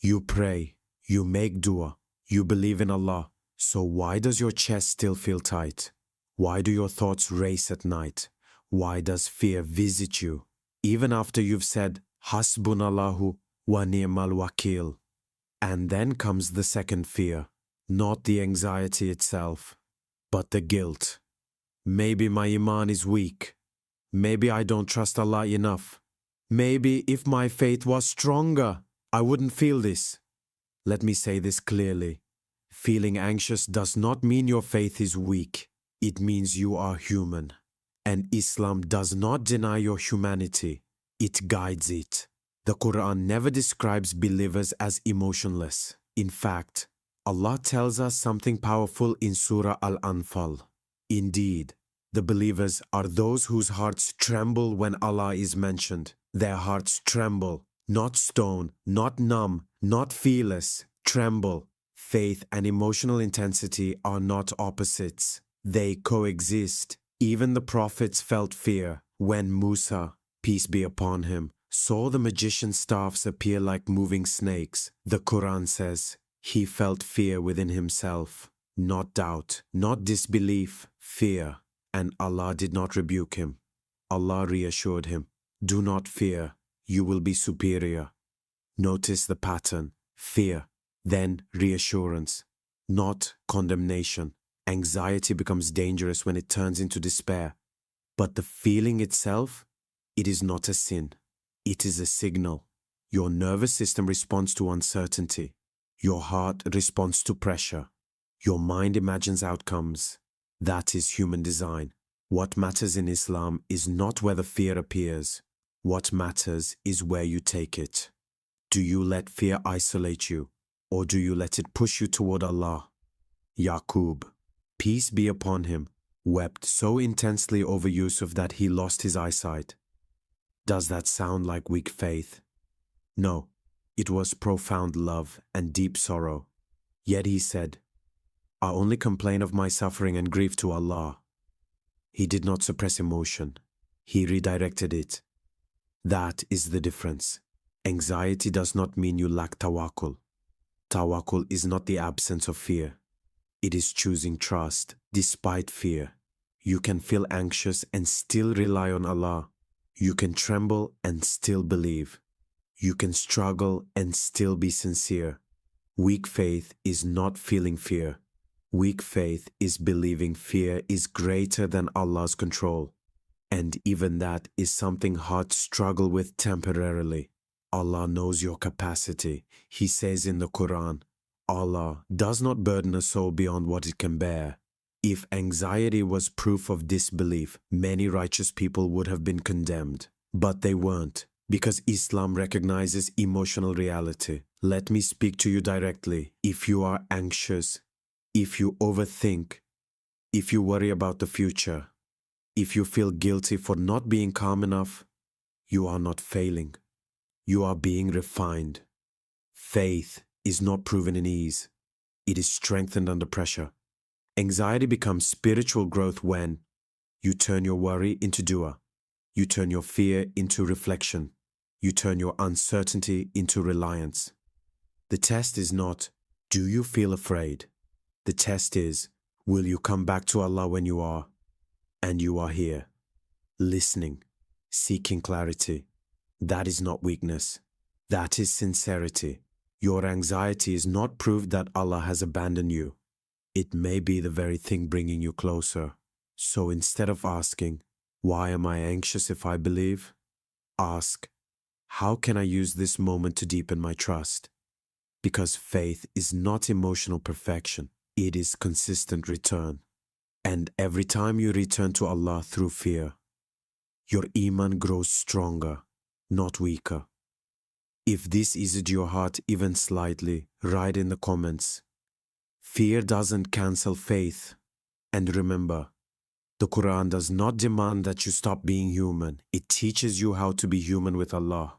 You pray, you make dua, you believe in Allah. So why does your chest still feel tight? Why do your thoughts race at night? Why does fear visit you? Even after you've said, Hasbunallahu wa ni'mal wakil. And then comes the second fear, not the anxiety itself, but the guilt. Maybe my iman is weak. Maybe I don't trust Allah enough. Maybe if my faith was stronger, I wouldn't feel this. Let me say this clearly. Feeling anxious does not mean your faith is weak. It means you are human. And Islam does not deny your humanity. It guides it. The Qur'an never describes believers as emotionless. In fact, Allah tells us something powerful in Surah Al-Anfal. Indeed, the believers are those whose hearts tremble when Allah is mentioned. Their hearts tremble, not stone, not numb, not fearless, tremble. Faith and emotional intensity are not opposites. They coexist. Even the prophets felt fear when Musa, peace be upon him, saw the magician's staffs appear like moving snakes. The Qur'an says he felt fear within himself, not doubt, not disbelief, fear. And Allah did not rebuke him. Allah reassured him, do not fear, you will be superior. Notice the pattern, fear, then reassurance, not condemnation. Anxiety becomes dangerous when it turns into despair. But the feeling itself, it is not a sin. It is a signal. Your nervous system responds to uncertainty. Your heart responds to pressure. Your mind imagines outcomes. That is human design. What matters in Islam is not whether fear appears. What matters is where you take it. Do you let fear isolate you, or do you let it push you toward Allah? Yaqub, peace be upon him, wept so intensely over Yusuf that he lost his eyesight. Does that sound like weak faith? No, it was profound love and deep sorrow. Yet he said, I only complain of my suffering and grief to Allah. He did not suppress emotion. He redirected it. That is the difference. Anxiety does not mean you lack tawakkul. Tawakkul is not the absence of fear. It is choosing trust despite fear. You can feel anxious and still rely on Allah. You can tremble and still believe. You can struggle and still be sincere. Weak faith is not feeling fear. Weak faith is believing fear is greater than Allah's control. And even that is something hard to struggle with temporarily. Allah knows your capacity. He says in the Qur'an, Allah does not burden a soul beyond what it can bear. If anxiety was proof of disbelief, many righteous people would have been condemned. But they weren't, because Islam recognizes emotional reality. Let me speak to you directly. If you are anxious, if you overthink, if you worry about the future, if you feel guilty for not being calm enough, you are not failing. You are being refined. Faith is not proven in ease. It is strengthened under pressure. Anxiety becomes spiritual growth when you turn your worry into dua. You turn your fear into reflection. You turn your uncertainty into reliance. The test is not, do you feel afraid? The test is, will you come back to Allah when you are? And you are here, listening, seeking clarity. That is not weakness. That is sincerity. Your anxiety is not proof that Allah has abandoned you. It may be the very thing bringing you closer. So instead of asking, why am I anxious if I believe? Ask, how can I use this moment to deepen my trust? Because faith is not emotional perfection. It is consistent return. And every time you return to Allah through fear, your iman grows stronger, not weaker. If this eased your heart even slightly, write in the comments. Fear doesn't cancel faith. And remember, the Quran does not demand that you stop being human. It teaches you how to be human with Allah.